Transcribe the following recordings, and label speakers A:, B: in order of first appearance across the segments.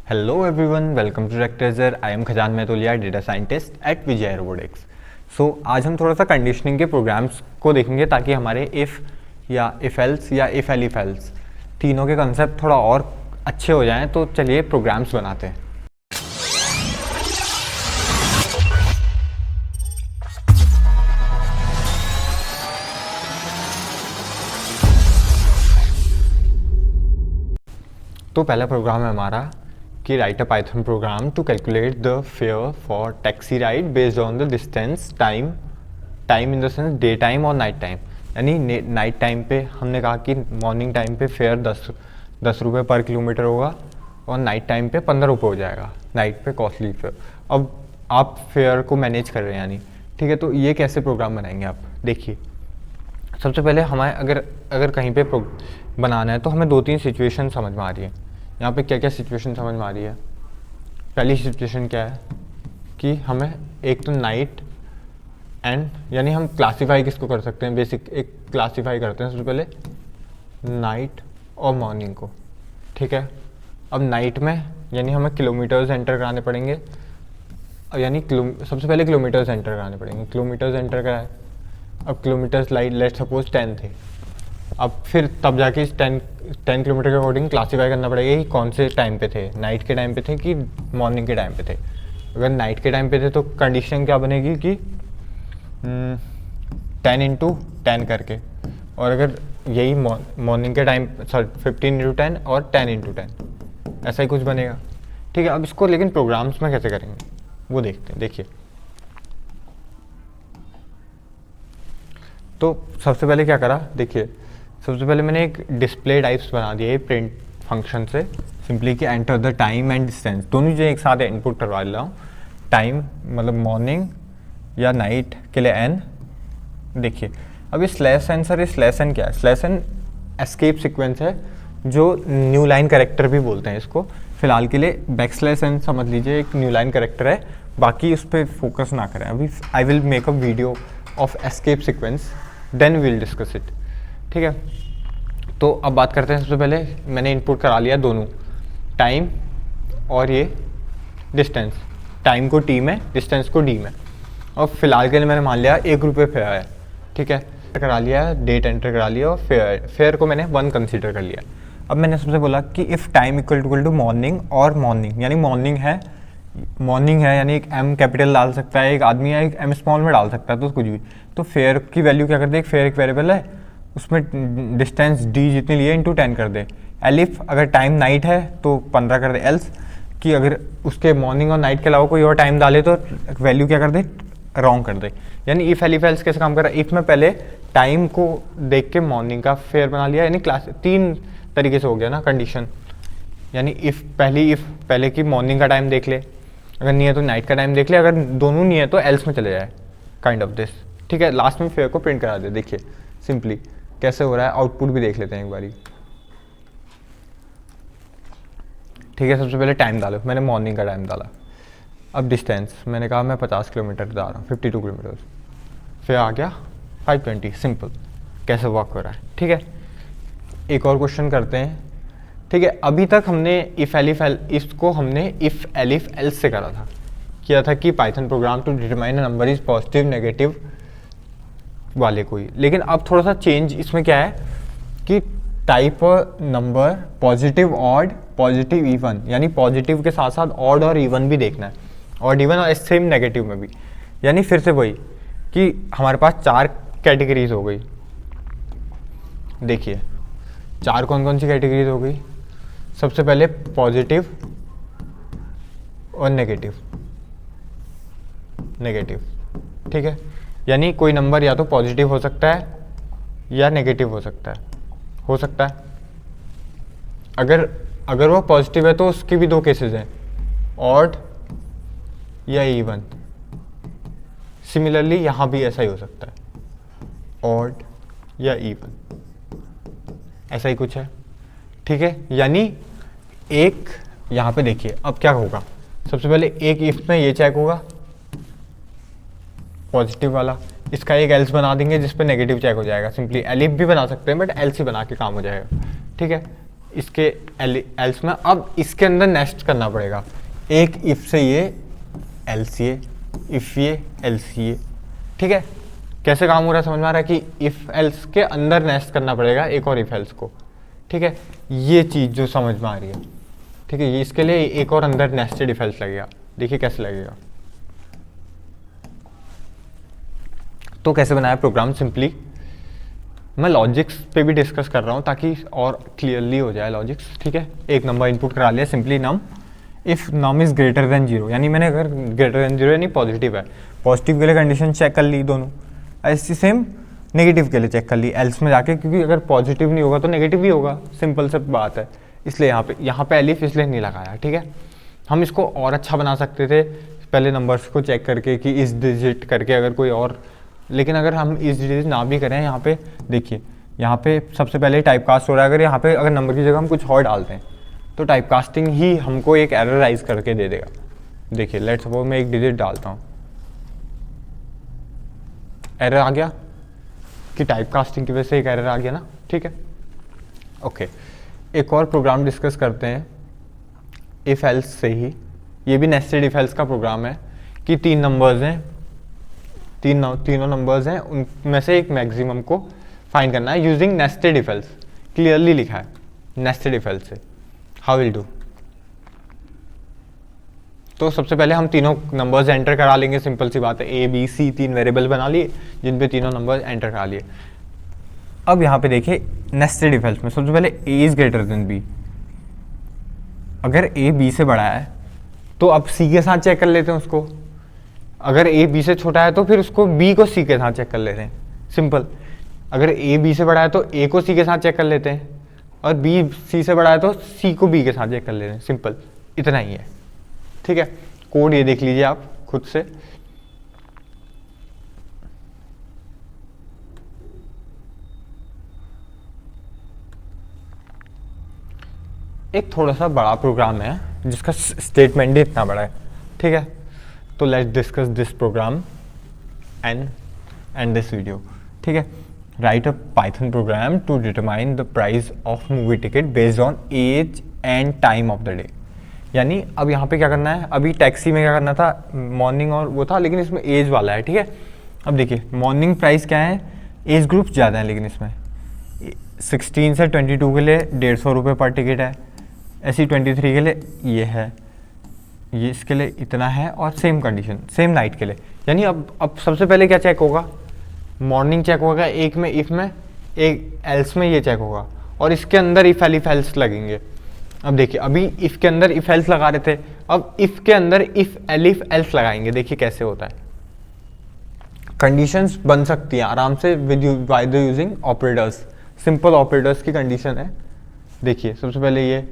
A: Hello everyone, welcome to रेक्टेजर। I am Khajan Mehtolia, data scientist at Vijay Robotics. So आज हम थोड़ा सा कंडीशनिंग के प्रोग्राम्स को देखेंगे ताकि हमारे इफ़ या इफ़ एल्स या इफ़ एलिफ एल्स तीनों के कंसेप्ट थोड़ा और अच्छे हो जाएं। तो चलिए प्रोग्राम्स बनाते हैं। तो पहला प्रोग्राम है हमारा कि write a Python program to calculate the fare for taxi ride based on the distance time in the sense day time और नाइट टाइम। यानी नाइट टाइम पे हमने कहा कि मॉर्निंग टाइम पे फेयर 10 रुपये पर किलोमीटर होगा और नाइट टाइम पे 15 रुपये हो जाएगा, नाइट पे कॉस्टली फेयर। अब आप फेयर को मैनेज कर रहे हैं यानी, ठीक है। तो ये कैसे प्रोग्राम बनाएंगे आप देखिए। सबसे पहले हमें अगर कहीं पे बनाना है तो हमें 2-3 सिचुएशन समझ में आ रही है। यहाँ पे क्या क्या सिचुएशन समझ में आ रही है। पहली सिचुएशन क्या है कि हमें एक तो नाइट एंड, यानी हम क्लासीफाई किसको कर सकते हैं, बेसिक एक क्लासीफाई करते हैं सबसे पहले नाइट और मॉर्निंग को, ठीक है। अब नाइट में यानी हमें किलोमीटर्स एंटर कराने पड़ेंगे, यानी सबसे पहले किलोमीटर्स एंटर कराने पड़ेंगे। किलोमीटर्स एंटर कराए, अब किलोमीटर्स लेट सपोज 10 थे। अब फिर तब जाके इस 10 किलोमीटर के अकॉर्डिंग क्लासीफाई करना पड़ेगा कि कौन से टाइम पे थे, नाइट के टाइम पे थे कि मॉर्निंग के टाइम पे थे। अगर नाइट के टाइम पे थे तो कंडीशन क्या बनेगी कि 10x10 करके, और अगर यही मॉर्निंग के टाइम 15x10 और 10x10 ऐसा ही कुछ बनेगा, ठीक है। अब इसको लेकिन प्रोग्राम्स में कैसे करेंगे वो देखते हैं। देखिए, तो सबसे पहले क्या करा, देखिए सबसे पहले मैंने एक डिस्प्ले टाइप्स बना दिया है प्रिंट फंक्शन से, सिंपली कि enter the time and distance, दोनों चीज़ें एक साथ इनपुट करवा ले रहा हूँ। टाइम मतलब मॉर्निंग या नाइट के लिए n। देखिए अब ये स्लैश एन, सर ये स्लैश एन क्या है? स्लैश एन एस्केप सीक्वेंस है, जो न्यू लाइन करेक्टर भी बोलते हैं इसको। फिलहाल के लिए बैकस्लैश एन समझ लीजिए एक न्यू लाइन करेक्टर है, बाकी उस पर फोकस ना करें अभी। I will make a video of escape sequence, then we'll discuss it, ठीक है। तो अब बात करते हैं। सबसे पहले मैंने इनपुट करा लिया दोनों, टाइम और ये डिस्टेंस। टाइम को टी में, डिस्टेंस को डी में, और फिलहाल के लिए मैंने मान लिया 1 रुपये फेयर है, ठीक है। करा लिया, डेट एंटर करा लिया और फेयर को मैंने 1 कंसीडर कर लिया। अब मैंने सबसे बोला कि if time equal to morning, और मॉर्निंग यानी मॉर्निंग है यानी एक m कैपिटल डाल सकता है एक आदमी, या एक m स्मॉल में डाल सकता है, तो कुछ भी। तो फेयर की वैल्यू क्या कर दे, फेयर एक वेरिएबल है, उसमें डिस्टेंस d जितनी लिए इंटू 10 कर दे। एलिफ अगर टाइम नाइट है तो 15 कर दे। एल्स कि अगर उसके मॉर्निंग और नाइट के अलावा कोई और टाइम डाले तो वैल्यू क्या कर दे, रॉन्ग कर दे। यानी इफ़ एलिफ एल्स कैसे काम कर रहा है, इफ़ में पहले टाइम को देख के मॉर्निंग का फेयर बना लिया, यानी क्लास 3 तरीके से हो गया ना कंडीशन। यानी इफ़ पहले की मॉर्निंग का टाइम देख ले, अगर नहीं है तो नाइट का टाइम देख ले, अगर दोनों नहीं है तो एल्स में चले जाए, काइंड ऑफ दिस, ठीक है। लास्ट में फेयर को प्रिंट करा दे। देखिए सिंपली कैसे हो रहा है, आउटपुट भी देख लेते हैं एक बारी, ठीक है। सबसे पहले टाइम डालो, मैंने मॉर्निंग का टाइम डाला। अब डिस्टेंस मैंने कहा मैं 50 किलोमीटर जा रहा हूँ, 52 किलोमीटर, फिर आ गया 520। सिंपल कैसे वर्क हो रहा है, ठीक है। एक और क्वेश्चन करते हैं, ठीक है। अभी तक हमने इफ़ एलिफ एल्स से करा था, किया था कि Python program to determine a number is positive negative वाले कोई। लेकिन अब थोड़ा सा चेंज इसमें क्या है कि type number positive odd positive even, यानी पॉजिटिव के साथ साथ ऑड और इवन भी देखना है, ऑड इवन और सेम नेगेटिव में भी। यानी फिर से वही कि हमारे पास 4 कैटेगरीज हो गई। देखिए 4 कौन कौन सी कैटेगरीज हो गई। सबसे पहले पॉजिटिव और नेगेटिव, ठीक है। यानी कोई नंबर या तो पॉजिटिव हो सकता है या नेगेटिव हो सकता है। अगर वो पॉजिटिव है तो उसकी भी 2 केसेस हैं, ऑड या इवन। सिमिलरली यहाँ भी ऐसा ही हो सकता है, ऑड या इवन, ऐसा ही कुछ है, ठीक है। यानी एक यहाँ पे देखिए अब क्या होगा, सबसे पहले एक इफ में ये चेक होगा पॉजिटिव वाला, इसका एक एल्स बना देंगे जिस पे नेगेटिव चेक हो जाएगा। सिंपली एलिफ भी बना सकते हैं बट एल्स ही बना के काम हो जाएगा, ठीक है। इसके एल्स में, अब इसके अंदर नेस्ट करना पड़ेगा। एक इफ से ये एल्स ये, इफ ये एल्स ये, ठीक है। कैसे काम हो रहा है समझ में आ रहा है कि इफ एल्स के अंदर नेस्ट करना पड़ेगा एक और इफ एल्स को, ठीक है। ये चीज़ जो समझ में आ रही है, ठीक है। ये इसके लिए एक और अंदर नेस्टेड इफ एल्स लगेगा। देखिए कैसे लगेगा। तो कैसे बनाया प्रोग्राम, सिंपली मैं लॉजिक्स पे भी डिस्कस कर रहा हूँ ताकि और क्लियरली हो जाए लॉजिक्स, ठीक है। एक नंबर इनपुट करा लिया, simply num, if num is greater than 0, यानी मैंने अगर ग्रेटर देन 0 यानी पॉजिटिव है, पॉजिटिव के लिए कंडीशन चेक कर ली दोनों, ऐसी सेम नेगेटिव के लिए चेक कर ली एल्स में जाके, क्योंकि अगर पॉजिटिव नहीं होगा तो नेगेटिव ही होगा, सिंपल सी बात है। इसलिए यहाँ पे एलिफ इसलिए नहीं लगाया, ठीक है। हम इसको और अच्छा बना सकते थे पहले नंबर्स को चेक करके कि इस डिजिट करके अगर कोई और, लेकिन अगर हम इस डिजिट ना भी करें, यहाँ पे देखिए, यहाँ पे सबसे पहले टाइप कास्ट हो रहा है। अगर यहाँ पे अगर नंबर की जगह हम कुछ और डालते हैं तो टाइप कास्टिंग ही हमको एक एरर राइज करके दे देगा। देखिए लेट्स सपोज मैं एक डिजिट डालता हूँ, एरर आ गया कि टाइप कास्टिंग की वजह से एक एरर आ गया ना, ठीक है। ओके, एक और प्रोग्राम डिस्कस करते हैं इफ एल्स से ही। ये भी नेस्टेड इफ एल्स का प्रोग्राम है कि तीन नंबर्स हैं, तीनों नंबर्स हैं, उनमें से एक मैक्सिमम को फाइंड करना है using nested if else. Clearly लिखा है नेस्टेड इफ एल्स से। हाउ विल डू, तो सबसे पहले हम तीनों नंबर्स एंटर करा लेंगे, सिंपल सी बात है। ए बी सी तीन वेरिएबल बना लिए जिन पे तीनों नंबर्स एंटर करा लिए। अब यहाँ पे देखिए नेस्टेड इफ एल्स में सबसे पहले ए इज ग्रेटर देन बी। अगर ए बी से बड़ा है तो अब सी के साथ चेक कर लेते हैं उसको। अगर ए बी से छोटा है तो फिर उसको बी को सी के साथ चेक कर लेते हैं, सिंपल। अगर ए बी से बड़ा है तो ए को सी के साथ चेक कर लेते हैं, और बी सी से बड़ा है तो सी को बी के साथ चेक कर लेते हैं, सिंपल। इतना ही है, ठीक है। कोड ये देख लीजिए आप खुद से। एक थोड़ा सा बड़ा प्रोग्राम है जिसका स्टेटमेंट ही इतना बड़ा है, ठीक है। तो let's discuss this program and this video, ठीक है। Write a Python program to determine the price of movie ticket based on age and time of the day. यानी अब यहाँ पे क्या करना है, अभी टैक्सी में क्या करना था, मॉर्निंग और वो था, लेकिन इसमें एज वाला है, ठीक है। अब देखिए मॉर्निंग प्राइस क्या है, एज ग्रुप ज़्यादा है, लेकिन इसमें 16 से 22 के लिए 150 रुपये पर टिकट है, ऐसी 23 के लिए ये है, ये इसके लिए इतना है, और सेम कंडीशन सेम नाइट के लिए। यानी अब सबसे पहले क्या चेक होगा, मॉर्निंग चेक होगा एक में, इफ में, एक एल्स में ये चेक होगा, और इसके अंदर इफ एल्स लगेंगे। अब देखिए अभी इफ के अंदर इफ एल्स लगा रहे थे, अब इफ के अंदर इफ एल्स लगाएंगे। देखिए कैसे होता है, कंडीशंस बन सकती हैं आराम से with by the using operators, simple operators की कंडीशन है। देखिए सबसे पहले ये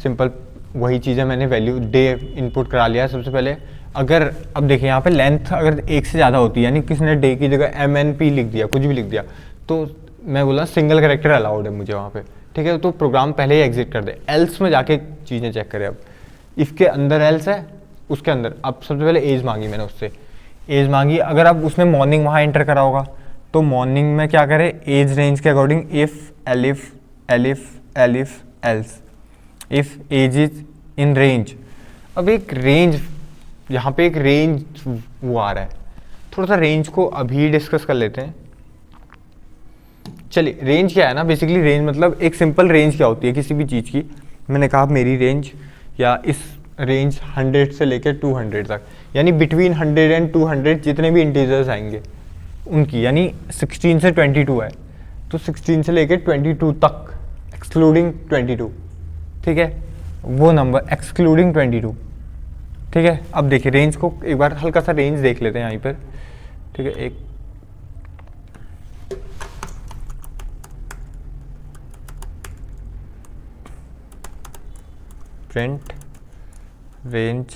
A: सिंपल वही चीज़ है, मैंने वैल्यू डे इनपुट करा लिया है सबसे पहले। अगर अब देखिए यहाँ पे लेंथ अगर एक से ज़्यादा होती है, यानी किसने डे की जगह MNP लिख दिया, कुछ भी लिख दिया, तो मैं बोला सिंगल कैरेक्टर अलाउड है मुझे वहाँ पे, ठीक है। तो प्रोग्राम पहले ही एग्जिट कर दे, एल्स में जाके चीज़ें चेक करें। अब इफ़ के अंदर एल्स है, उसके अंदर अब सबसे पहले एज मांगी मैंने उससे, एज मांगी। अगर अब उसने मॉर्निंग वहाँ एंटर करा होगा तो मॉर्निंग में क्या करे, एज रेंज के according if elif elif elif else, if age is in range. अब एक रेंज यहाँ पे एक रेंज वो आ रहा है, थोड़ा सा रेंज को अभी डिस्कस कर लेते हैं। चलिए रेंज क्या है ना, बेसिकली रेंज मतलब एक सिंपल रेंज क्या होती है किसी भी चीज़ की। मैंने कहा मेरी रेंज या इस रेंज 100 से लेकर 200 तक, यानी बिटवीन 100 एंड 200 जितने भी इंटीजर्स आएंगे उनकी, यानी 16 से 22 है तो 16 से लेकर 22 तक एक्सक्लूडिंग 22, ठीक है, वो नंबर एक्सक्लूडिंग 22, ठीक है। अब देखिए रेंज को एक बार हल्का सा रेंज देख लेते हैं यहीं पर, ठीक है। एक प्रिंट रेंज,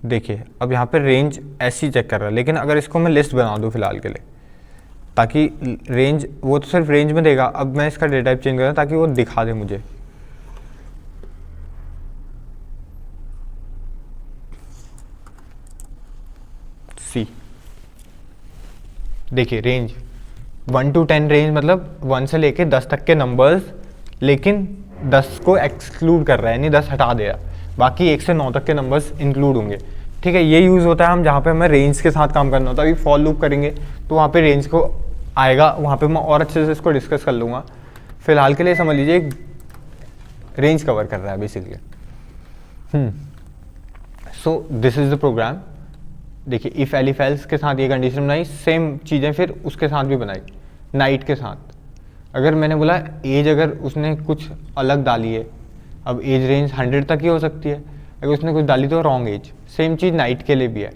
A: देखिए अब यहाँ पे रेंज ऐसी चेक कर रहा है, लेकिन अगर इसको मैं लिस्ट बना दूँ फिलहाल के लिए, ताकि रेंज वो तो सिर्फ रेंज में देगा। अब मैं इसका डेटा टाइप चेंज कर रहा हूँ ताकि वो दिखा दे मुझे। सी देखिए रेंज 1 to 10 रेंज मतलब 1 से लेके 10 तक के नंबर्स, लेकिन 10 को एक्सक्लूड कर रहा है, यानी 10 हटा दे रहा, बाकी 1 से 9 तक के नंबर्स इंक्लूड होंगे। ठीक है, ये यूज़ होता है हम जहाँ पे हमें रेंज के साथ काम करना होता है। अभी फॉर लूप करेंगे तो वहाँ पे रेंज को आएगा, वहाँ पे मैं और अच्छे से इसको डिस्कस कर लूँगा। फिलहाल के लिए समझ लीजिए रेंज कवर कर रहा है basically. So this is the program. देखिए इफ़ एलिफ एल्स के साथ ये कंडीशन बनाई, सेम चीज़ें फिर उसके साथ भी बनाई, नाइट के साथ। अगर मैंने बोला एज, अगर उसने कुछ अलग डाली है, अब एज रेंज 100 तक ही हो सकती है, अगर उसने कुछ डाली तो रॉन्ग एज। सेम चीज़ नाइट के लिए भी है।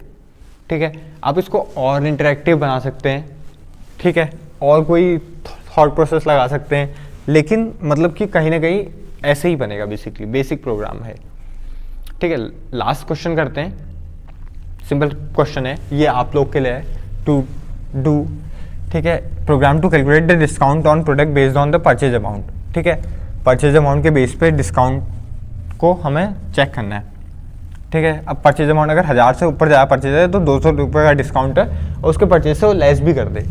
A: ठीक है, आप इसको और इंटरेक्टिव बना सकते हैं। ठीक है, और कोई थॉट प्रोसेस लगा सकते हैं, लेकिन मतलब कि कहीं ना कहीं ऐसे ही बनेगा बेसिकली, बेसिक प्रोग्राम है। ठीक है, लास्ट क्वेश्चन करते हैं। सिंपल क्वेश्चन है, ये आप लोग के लिए है, टू डू। ठीक है, program to calculate the discount on product based on the purchase amount. ठीक है, परचेज अमाउंट के बेस पे डिस्काउंट को हमें चेक करना है। ठीक है, अब परचेज अमाउंट अगर 1000 से ऊपर ज़्यादा परचेज है तो 200 रुपये का डिस्काउंट है, और उसके परचेज से वो लेस भी कर दे।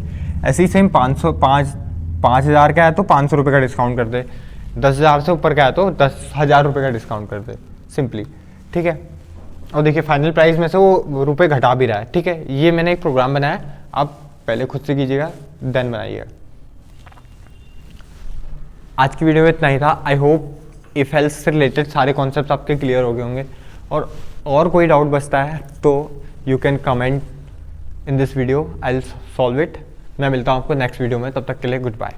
A: ऐसे ही सेम 5000 का है तो 500 रुपये का डिस्काउंट कर दे, 10,000 से ऊपर का है तो 10,000 रुपये का डिस्काउंट कर दे, सिंपली। ठीक है, और देखिए फाइनल प्राइस में से वो रुपए घटा भी रहा है। ठीक है, ये मैंने एक प्रोग्राम बनाया, आप पहले खुद से कीजिएगा देन बनाइएगा। आज की वीडियो में इतना ही था। आई होप इफ एल्स से रिलेटेड सारे कॉन्सेप्ट्स आपके क्लियर हो गए होंगे, और कोई डाउट बचता है तो you can comment in this video, I will solve it. मैं मिलता हूँ आपको नेक्स्ट वीडियो में, तब तक के लिए गुड बाय।